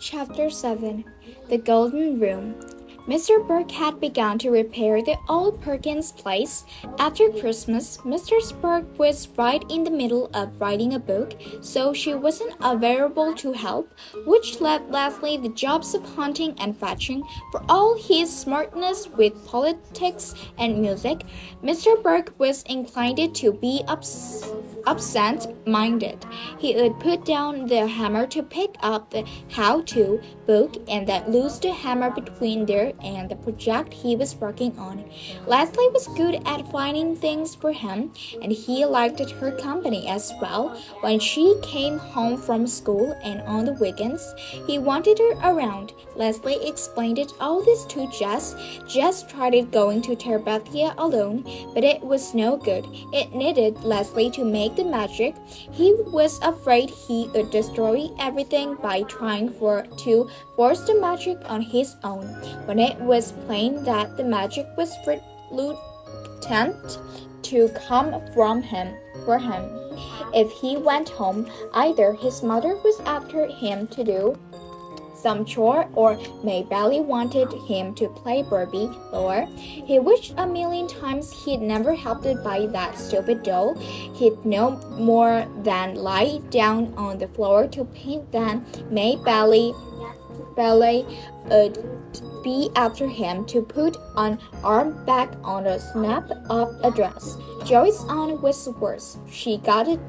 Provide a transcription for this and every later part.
Chapter 7 The Golden Room. Mr. Burke had begun to repair the old Perkins place. After Christmas, Mrs. Burke was right in the middle of writing a book, so she wasn't available to help, which left Leslie the jobs of hunting and fetching. For all his smartness with politics and music, Mr. Burke was inclined to be absent-minded. He would put down the hammer to pick up the how-to book and then lose the hammer between there and the project he was working on. Leslie was good at finding things for him, and he liked her company as well. When she came home from school and on the weekends, he wanted her around. Leslie explained all this to Jess. Jess tried going to Terabithia alone, but it was no good. It needed Leslie to make the magic. He was afraid he would destroy everything by trying to force the magic on his own, when it was plain that the magic was reluctant to come from him. If he went home, either his mother was after him to do some chore, or Maybelle wanted him to play Barbie, or he wished a million times he'd never helped to buy that stupid doll. He'd no more than lie down on the floor to paint than Maybelle would be after him to put an arm back on a snap of a dress. Joey's aunt was worse. She got a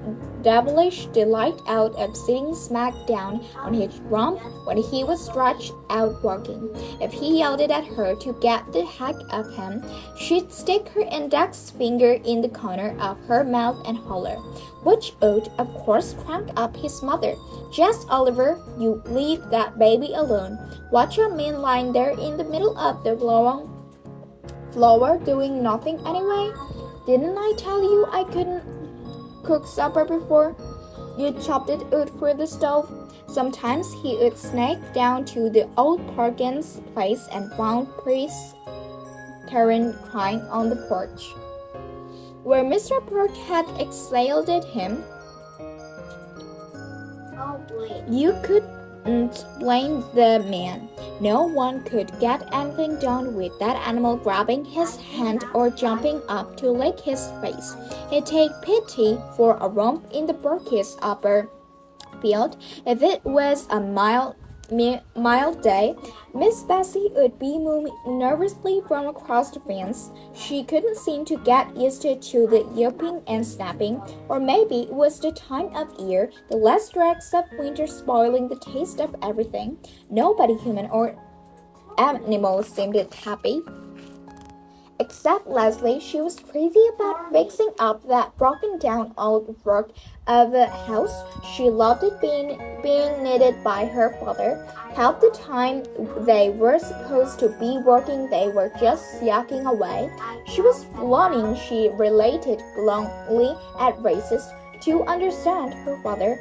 devilish delight out of sitting smack down on his rump when he was stretched out walking. If he yelled at her to get the heck of him, she'd stick her index finger in the corner of her mouth and holler, which would, of course, crank up his mother. "Jess Oliver, you leave that baby alone. Watch a man lying there in the middle of the floor doing nothing anyway. Didn't I tell you I couldn't cook supper before you chopped it wood for the stove?" Sometimes he would snake down to the old Perkins place and found Priest Karen crying on the porch, where Mr. Burke had exiled him. You couldn't blame the man. No one could get anything done with that animal grabbing his hand or jumping up to lick his face. He'd take pity for a romp in the Burkes' upper field. If it was a mild day, Miss Bessie would be moving nervously from across the fence. She couldn't seem to get used to the yelping and snapping, or maybe it was the time of year, the last dregs of winter spoiling the taste of everything. Nobody, human or animal, seemed happy. Except Leslie. She was crazy about fixing up that broken-down old wreck of a house. She loved it being knitted by her father. Half the time they were supposed to be working, they were just yucking away. She was learning, she related bluntly at races, to understand her father.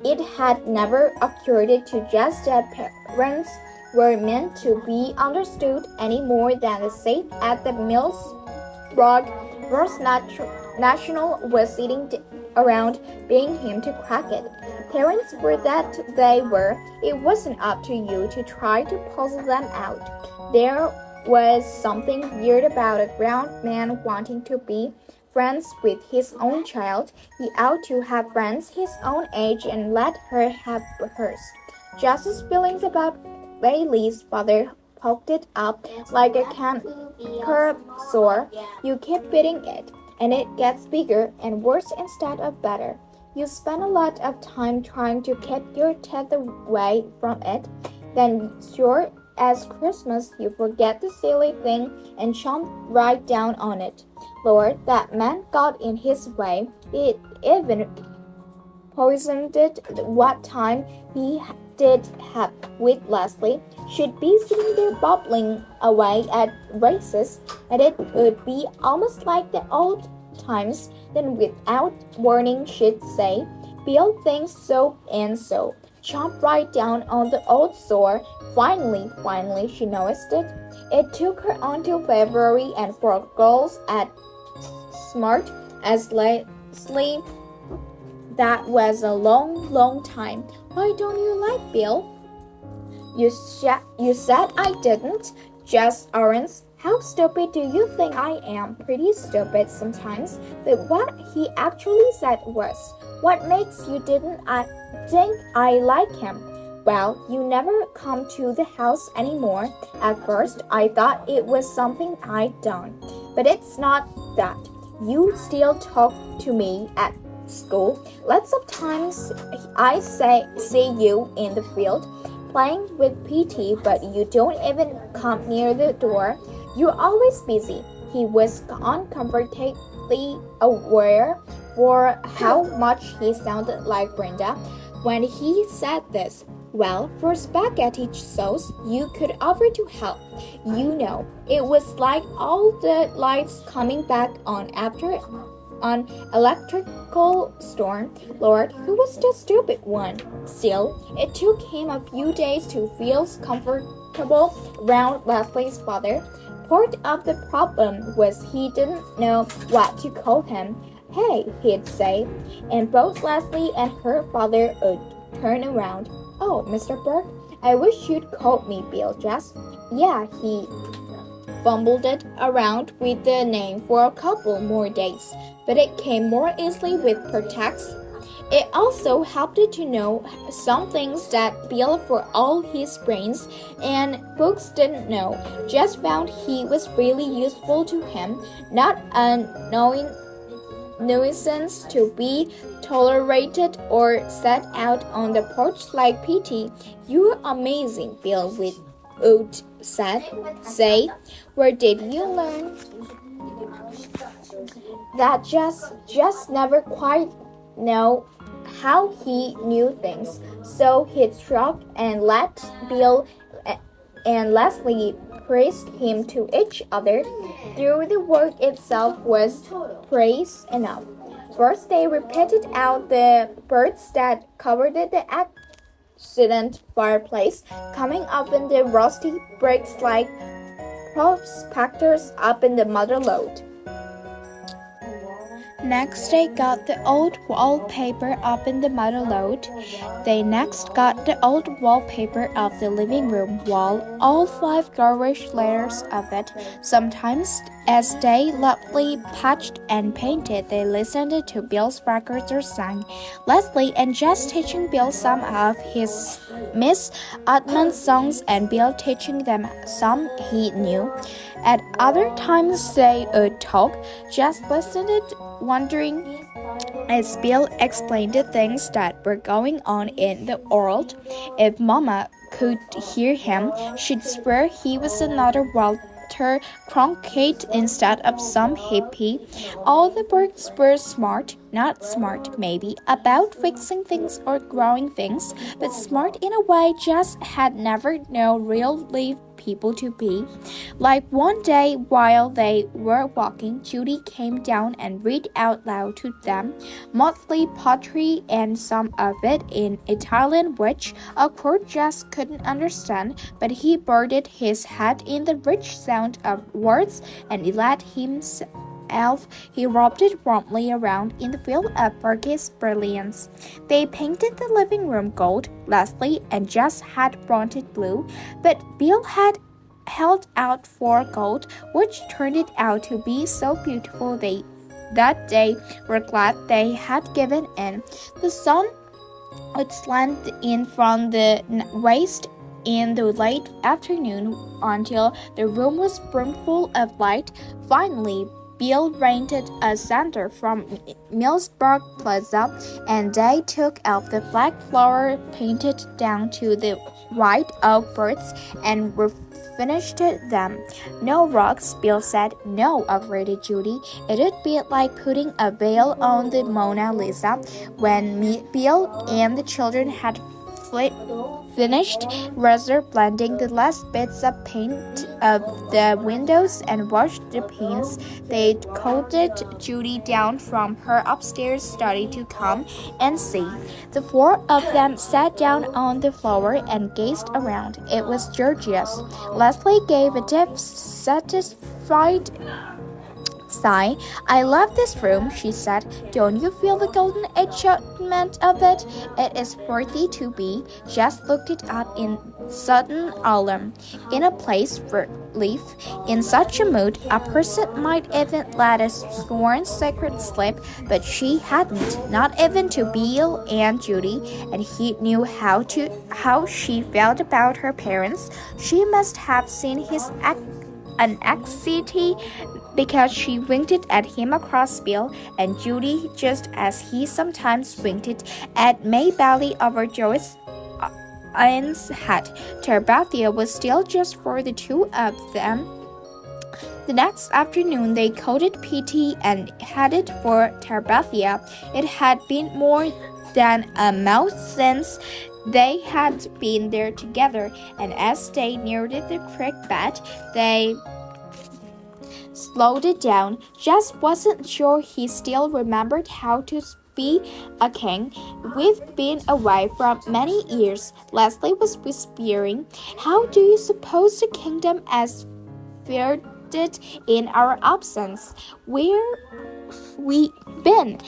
It had never occurred to Jess that parents were meant to be understood any more than the safe at the Millsbrook First National was sitting around begging him to crack it. Parents were that they were. It wasn't up to you to try to puzzle them out. There was something weird about a grown man wanting to be friends with his own child. He ought to have friends his own age and let her have hers. Jess's feelings about Bailey's father poked it up like a canker sore. You keep beating it, and it gets bigger and worse instead of better. You spend a lot of time trying to keep your teeth away from it. Then, sure as Christmas, you forget the silly thing and chomp right down on it. Lord, that man got in his way. It even poisoned it. What time he did have with Leslie. She'd be sitting there bubbling away at races, and it would be almost like the old times. Then without warning she'd say, "Bill thinks so and so." Chomp right down on the old sore. Finally, she noticed it. It took her until February, and for girls as smart as Leslie That was a long, long time. Why don't you like Bill? You said I didn't. Just orange. How stupid do you think I am? Pretty stupid sometimes. But what he actually said was, what makes you didn't think I like him? Well, you never come to the house anymore. At first, I thought it was something I'd done. But it's not that. You still talk to me at school. Lots of times I see you in the field playing with PT, but you don't even come near the door. You're always busy. He was uncomfortably aware for how much he sounded like Brenda when he said this. Well, for spaghetti sauce, you could offer to help. You know, it was like all the lights coming back on after an electrical storm. Lord, who was the stupid one? Still, it took him a few days to feel comfortable around Leslie's father. Part of the problem was he didn't know what to call him. Hey, he'd say, and both Leslie and her father would turn around. Oh, Mr. Burke, I wish you'd call me Bill, Jess. Yeah, he fumbled it around with the name for a couple more days, but it came more easily with pretext. It also helped to know some things that Bill, for all his brains and books, didn't know. Jess found he was really useful to him, not a nuisance to be tolerated or set out on the porch like PT. You're amazing, Bill would say. Where did you learn? That just never quite know how he knew things. So he'd shrug and let Bill and Leslie praise him to each other. Through the work itself was praise enough. First they repeated out the birds that covered the accident fireplace, coming up in the rusty bricks like prospectors up in the mother lode. Next, they got the old wallpaper up in the mother lode. They next got the old wallpaper of the living room wall, all 5 garish layers of it. Sometimes, as they lovely patched and painted, they listened to Bill's records or sang. Leslie and Jess teaching Bill some of his Miss Utman's songs and Bill teaching them some he knew. At other times they would talk. Jess listened, wondering as Bill explained the things that were going on in the world. If Mama could hear him, she'd swear he was another Walter Cronkite instead of some hippie. All the birds were smart, not smart maybe about fixing things or growing things, but smart in a way Jess had never known real live people to be. Like one day while they were walking, Judy came down and read out loud to them mostly poetry and some of it in Italian, which of course Jess couldn't understand, but he buried his head in the rich sound of words and let himself. He rubbed it warmly around in the field of Burke's brilliance. They painted the living room gold. Leslie and Jess had wanted blue, but Bill had held out for gold, which turned it out to be so beautiful that they were glad they had given in. The sun would slant in from the west in the late afternoon until the room was brimful of light. Finally, Bill rented a center from Millsburg Plaza, and they took out the black flower painted down to the white oak birds and finished them. No rugs, Bill said. No, agreed Judy. It'd be like putting a veil on the Mona Lisa. When Bill and the children had finished razor blending the last bits of paint of the windows and washed the panes, they called Judy down from her upstairs study to come and see. The 4 of them sat down on the floor and gazed around. It was gorgeous. Leslie gave a deep, satisfied sigh. "I love this room," she said. "Don't you feel the golden enchantment of it? It is worthy to be." Jess looked it up in sudden alarm. In a place relief, in such a mood, a person might even let a sworn secret slip, but she hadn't, not even to Bill and Judy, and he knew how she felt about her parents. She must have seen his anxiety because she winked at him across Bill and Judy just as he sometimes winked at May Bailey over Joyce Ian's head. Terabithia was still just for the two of them. The next afternoon, they coded PT and headed for Terabithia. It had been more than a month since they had been there together, and as they neared the creek bed, they slowed it down. Jess wasn't sure he still remembered how to be a king. "We've been away for many years," Leslie was whispering. "How do you suppose the kingdom has fared in our absence? Where've we been?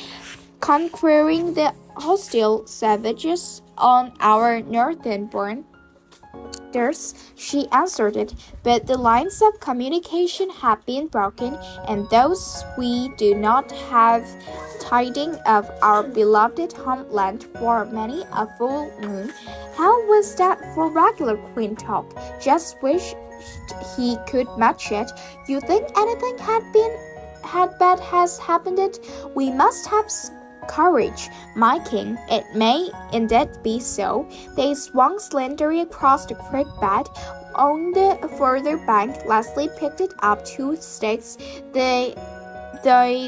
Conquering the hostile savages on our northern borders," she answered it, "but the lines of communication have been broken, and thus we do not have tidings of our beloved homeland for many a full moon." How was that for regular Queen talk? Just wished he could match it. "You think anything bad has happened? We must have courage, my king. It may indeed be so." They swung slenderly across the creek bed. On the further bank, Leslie picked up two sticks. The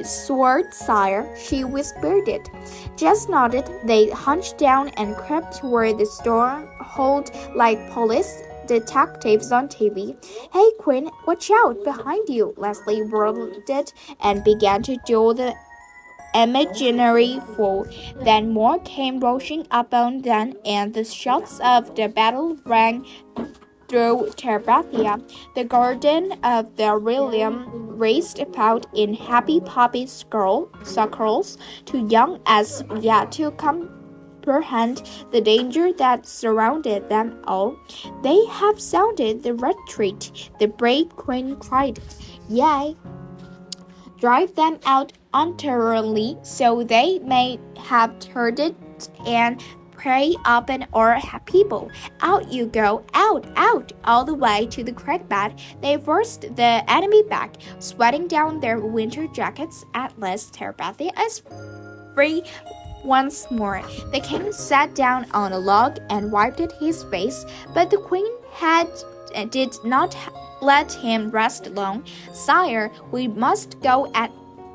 sword, sire," she whispered it. Jess nodded. They hunched down and crept toward the stronghold like police detectives on TV. "Hey, Queen, watch out behind you," Leslie whirled it and began to duel the imaginary foe. Then more came rushing upon them, and the shouts of the battle rang through Terabithia. The garden of the William raced about in happy poppy circles, too young as yet to comprehend the danger that surrounded them all. "They have sounded the retreat," the brave queen cried. "Yea, drive them out utterly, so they may have heard it and prey upon our people. Out you go, out, all the way to the creek bed." They forced the enemy back, sweating down their winter jackets. At last, Terabithia is free once more. The king sat down on a log and wiped his face, but the queen did not let him rest long. "Sire, we must go at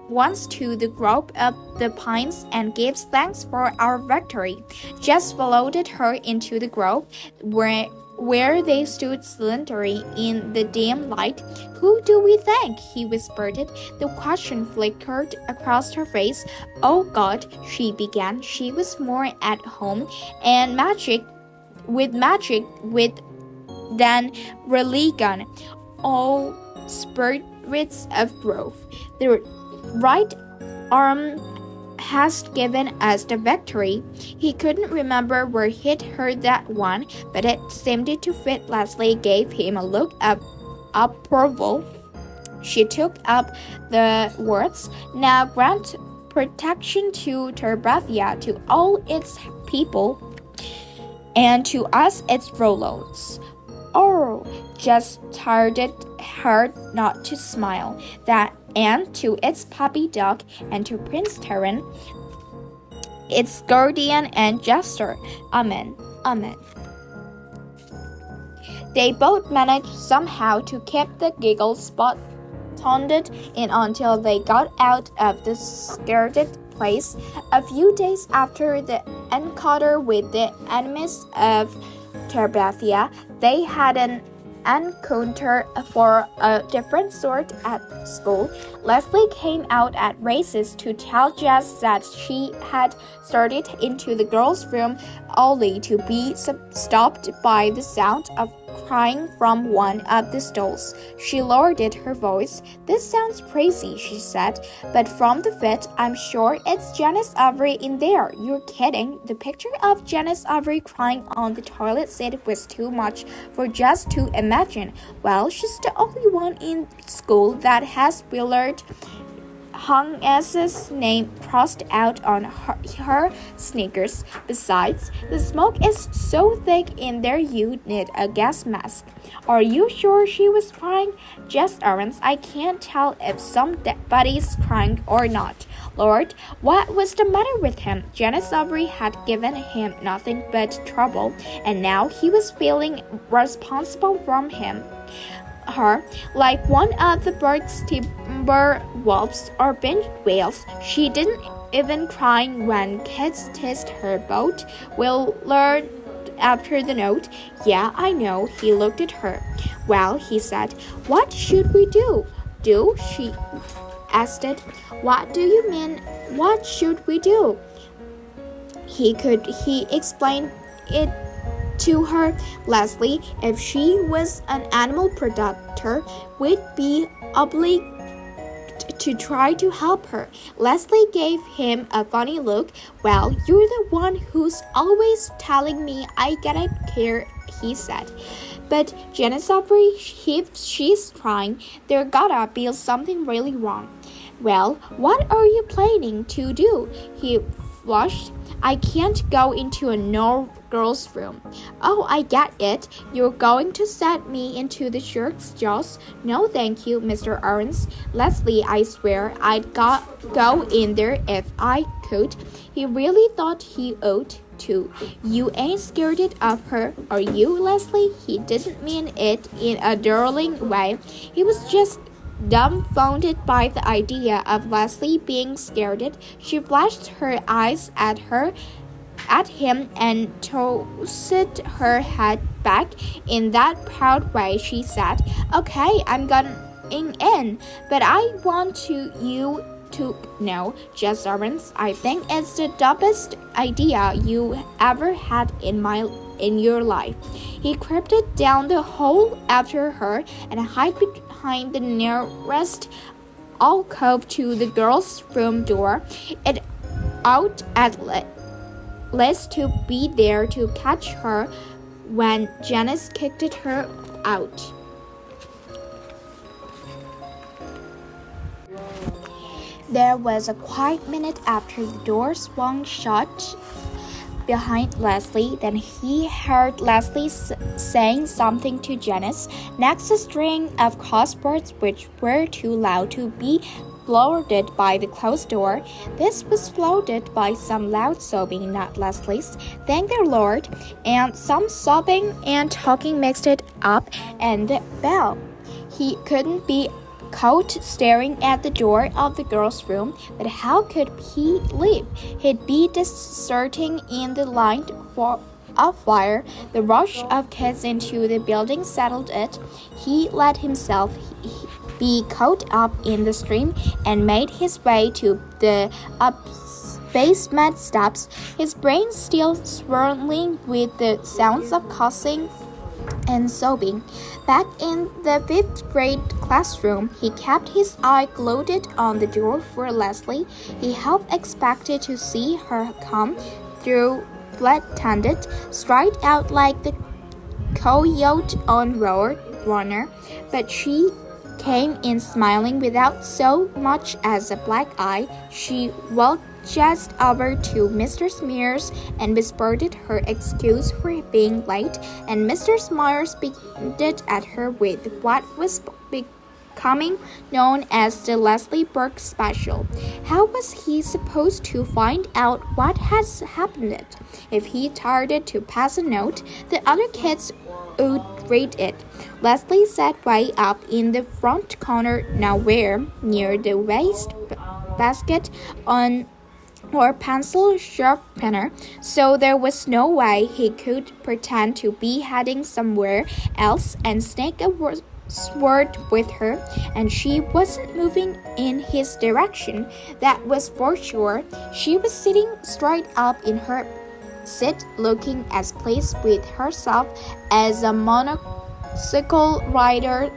once to the grove of the pines and gives thanks for our victory." Jess followed her into the grove, where they stood slenderly in the dim light. "Who do we thank?" he whispered. The question flickered across her face. "Oh God," she began. She was more at home and magic than religion. "Oh, spirits of growth, the right arm has given us the victory." He couldn't remember where he'd heard that one, but it seemed to fit. Leslie gave him a look of approval. She took up the words. "Now grant protection to Terabithia, to all its people, and to us its rulers." "Oh," just tired her not to smile. "And to its puppy dog, and to Prince Terran, its guardian and jester. Amen, amen." They both managed somehow to keep the giggles bottled in until they got out of the scared place. A few days after the encounter with the enemies of Terabithia, they had an encounter for a different sort at school. Leslie came out at races to tell Jess that she had started into the girls' room only to be stopped by the sound of crying from one of the stalls. She lowered her voice. "This sounds crazy," she said, "but from the fit, I'm sure it's Janice Avery in there." "You're kidding." The picture of Janice Avery crying on the toilet seat was too much for Jess to imagine. "Well, she's the only one in school that has Willard Hung's name crossed out on her sneakers. Besides, the smoke is so thick in there you need a gas mask." "Are you sure she was crying?" "Just Aaron's. I can't tell if somebody's crying or not." Lord, what was the matter with him? Janice Avery had given him nothing but trouble, and now he was feeling responsible from her, like one of the Berg's timber wolves or bench whales. She didn't even cry when kids teased her boat. Willard after the note. "Yeah, I know." He looked at her. "Well," he said, "what should we do?" "Do?" she asked it. "What do you mean, what should we do?" He explained it to her. "Leslie, if she was an animal protector, we'd be obliged to try to help her." Leslie gave him a funny look. "Well, you're the one who's always telling me I gotta care," he said. "But Janice Avery, if she's crying, there gotta be something really wrong." "Well, what are you planning to do?" He flushed. "I can't go into a girl's room." "Oh, I get it. You're going to set me into the shark's jaws." "No, thank you, Mr. Aaron's." "Leslie, I swear I'd go in there if I could." He really thought he ought to. "You ain't scared of her, are you, Leslie?" He didn't mean it in a darling way. He was just dumbfounded by the idea of Leslie being scared. She flashed her eyes at him and tossed her head back. In that proud way, she said, "Okay, I'm going in, but I want you to know, Jess Owens, I think it's the dumbest idea you ever had in your life." He crept down the hall after her and hid behind the nearest alcove to the girls' room door. It ought at least to be there to catch her when Janice kicked her out. There was a quiet minute after the door swung shut behind Leslie. Then he heard Leslie saying something to Janice. Next, a string of crosswords which were too loud to be floated by the closed door. This was floated by some loud sobbing, not Leslie's, thank the Lord, and some sobbing and talking mixed it up, and the bell. He couldn't be caught staring at the door of the girls' room, but how could he leave? He'd be deserting in the line of fire. The rush of kids into the building settled it. He let himself be caught up in the stream and made his way to the basement steps, his brain still swirling with the sounds of cussing and sobbing. Back in the 5th grade classroom, he kept his eye glued on the door for Leslie. He half expected to see her come through flat-handed, stride out like the coyote on Roadrunner, but she came in smiling without so much as a black eye. She walked just over to Mr. Smears and whispered her excuse for being late, and Mr. Smears beamed at her with what was becoming known as the Leslie Burke special. How was he supposed to find out what has happened? If he tried to pass a note, the other kids would read it. Leslie sat way up in the front corner nowhere near the waste basket on or pencil sharpener, so there was no way he could pretend to be heading somewhere else and sneak a word with her, and she wasn't moving in his direction, that was for sure. She was sitting straight up in her seat, looking as pleased with herself as a bicycle rider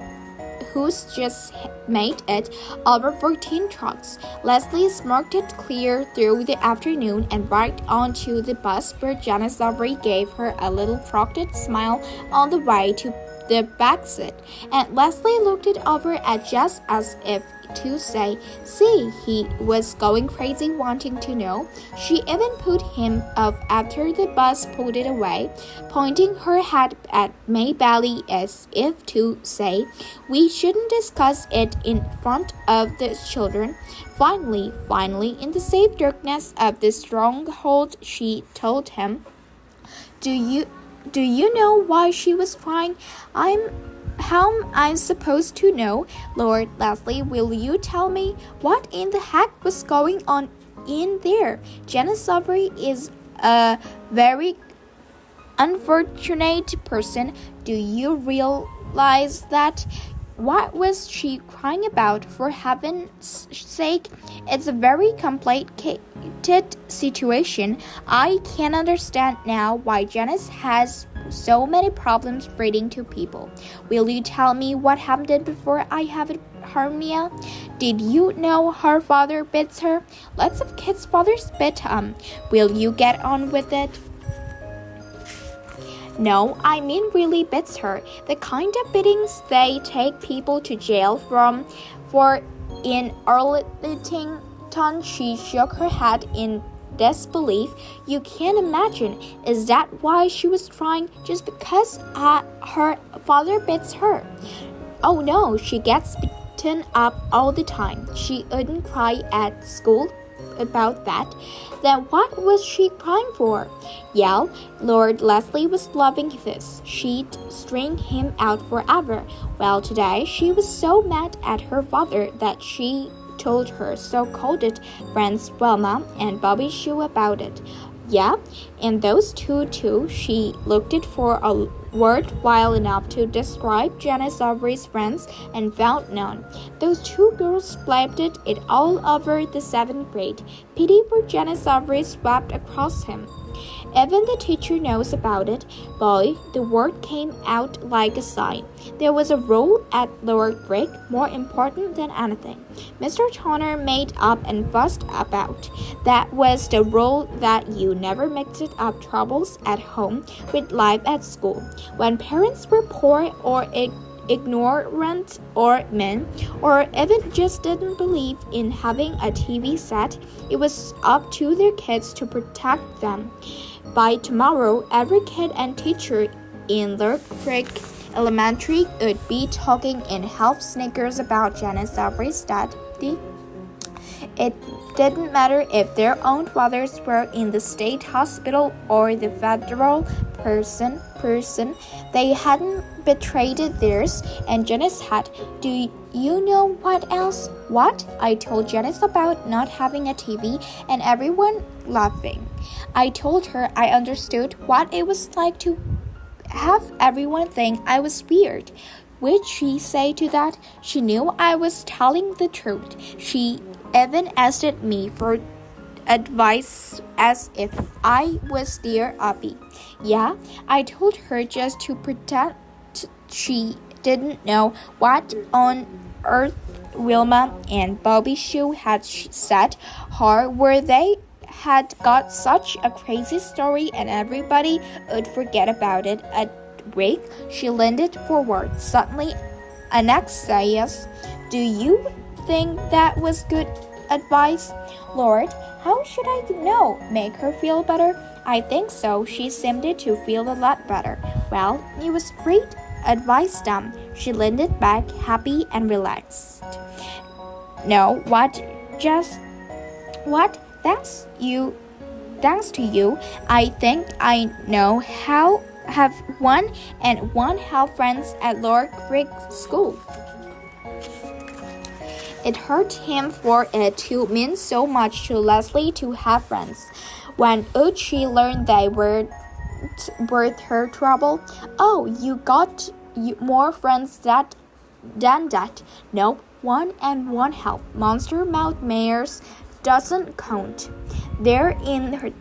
who's just made it over 14 trucks. Leslie smirked it clear through the afternoon and right onto the bus where Janice Avery gave her a little frosted smile on the way to the back seat. And Leslie looked it over at Jess as if to say, see, he was going crazy wanting to know. She even put him off after the bus pulled it away, pointing her head at May Bailey as if to say, we shouldn't discuss it in front of the children. Finally, in the safe darkness of the stronghold, she told him, Do you know why she was crying? How am I supposed to know? Lord Leslie, will you tell me what in the heck was going on in there? Janice Avery is a very unfortunate person. Do you realize that? What was she crying about, for heaven's sake? It's a very complicated situation. I can understand now why Janice has so many problems reading to people. Will you tell me what happened before I have it, Hermia? Did you know her father beats her? Lots of kids' fathers beat Will you get on with it? No, I mean really beats her. The kind of beatings they take people to jail for in Arlington. She shook her head in disbelief. You can't imagine. Is that why she was crying? Just because her father beats her? Oh no, she gets beaten up all the time. She wouldn't cry at school about that. Then what was she crying for? Yeah, Lord Leslie was loving this. She'd string him out forever. Well, today she was so mad at her father that she told her so-called friends Wilma and Bobby Shue about it. Yeah, and those two too. She looked it for a word while enough to describe Janice Avery's friends and found none. Those two girls blamed it all over the 7th grade. Pity for Janice Avery swept across him. Even the teacher knows about it. Boy, the word came out like a sign. There was a rule at Lower Creek more important than anything Mr. Turner made up and fussed about. That was the rule that you never mixed up troubles at home with life at school. When parents were poor or ignorant or mean, or even just didn't believe in having a TV set, it was up to their kids to protect them. By tomorrow, every kid and teacher in Lurk Creek Elementary would be talking in half sneakers about Janice Avery's study. It didn't matter if their own fathers were in the state hospital or the federal prison. They hadn't betrayed theirs, and Janice had. Do you know what else? What? I told Janice about not having a TV and everyone laughing. I told her I understood what it was like to have everyone think I was weird. Would she say to that? She knew I was telling the truth. She even asked me for advice as if I was their Abby. Yeah, I told her just to pretend she didn't know what on earth Wilma and Bobby Shue had said her where they had got such a crazy story and everybody would forget about it a week. She leaned forward. Suddenly, Anaxias, do you think that was good advice? Lord, how should I know? Make her feel better? I think so. She seemed to feel a lot better. Well, it was great advice, Dom. She leaned back, happy and relaxed. No, what? Just what? Thanks to you. I think I know how have one have friends at Lower Creek School. It hurt him for it to mean so much to Leslie to have friends. When she learned they were worth her trouble, oh, you got more friends than that. Nope, one and one help. Monster mouth mares doesn't count. They're in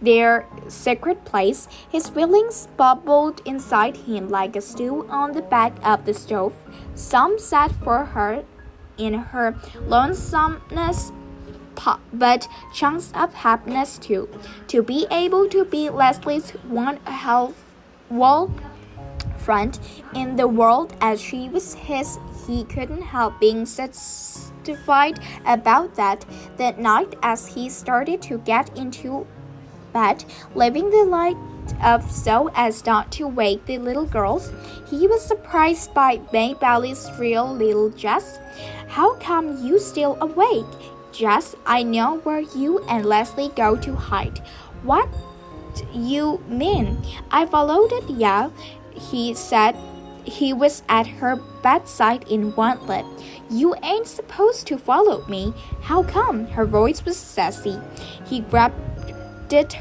their secret place. His feelings bubbled inside him like a stew on the back of the stove. Some sat for her in her lonesomeness, but chunks of happiness too. To be able to be Leslie's one whole friend in the world as she was his, he couldn't help being satisfied about that. That night, as he started to get into bed, leaving the light up so as not to wake the little girls, he was surprised by May Bailey's real little jest. "How come you still awake? Jess, I know where you and Leslie go to hide." "What you mean?" "I followed it, yeah," he said. He was at her bedside in one lip. "You ain't supposed to follow me." "How come?" Her voice was sassy. He grabbed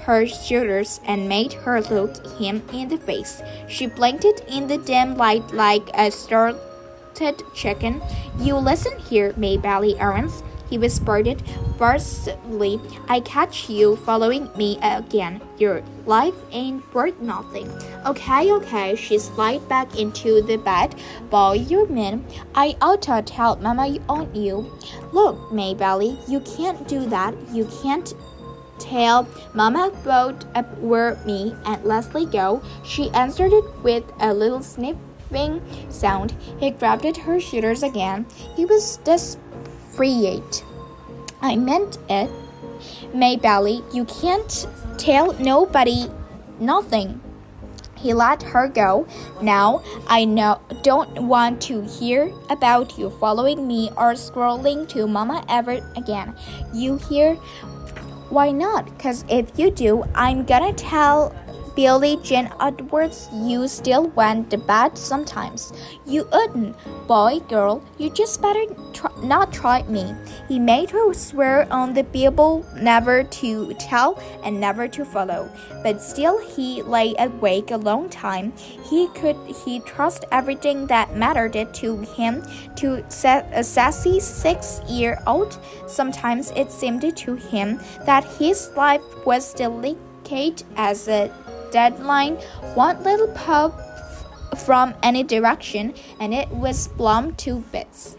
her shoulders and made her look him in the face. She blinked in the dim light like a startled chicken. "You listen here, May Bailey Owens," he whispered fiercely. "I catch you following me again. Your life ain't worth nothing." Okay, she slid back into the bed. "Boy, you're mean. I oughta tell Mama on you." "Look, May Bailey, you can't do that. You can't tell Mama about where me and Leslie go." She answered it with a little sniffing sound. He grabbed at her shoulders again. He was desperate. "I meant it, May Bailey. You can't tell nobody nothing." He let her go. "Now, I don't want to hear about you following me or scrolling to Mama ever again. You hear?" "Why not? 'Cause if you do, I'm gonna tell Billie Jean Edwards you still went to bed sometimes." "You wouldn't. Boy, girl, you just better not try me." He made her swear on the Bible never to tell and never to follow. But still he lay awake a long time. Could he trust everything that mattered to him to a sassy 6-year-old? Sometimes it seemed to him that his life was delicate as a deadline. One little puff from any direction, and it was blown to bits.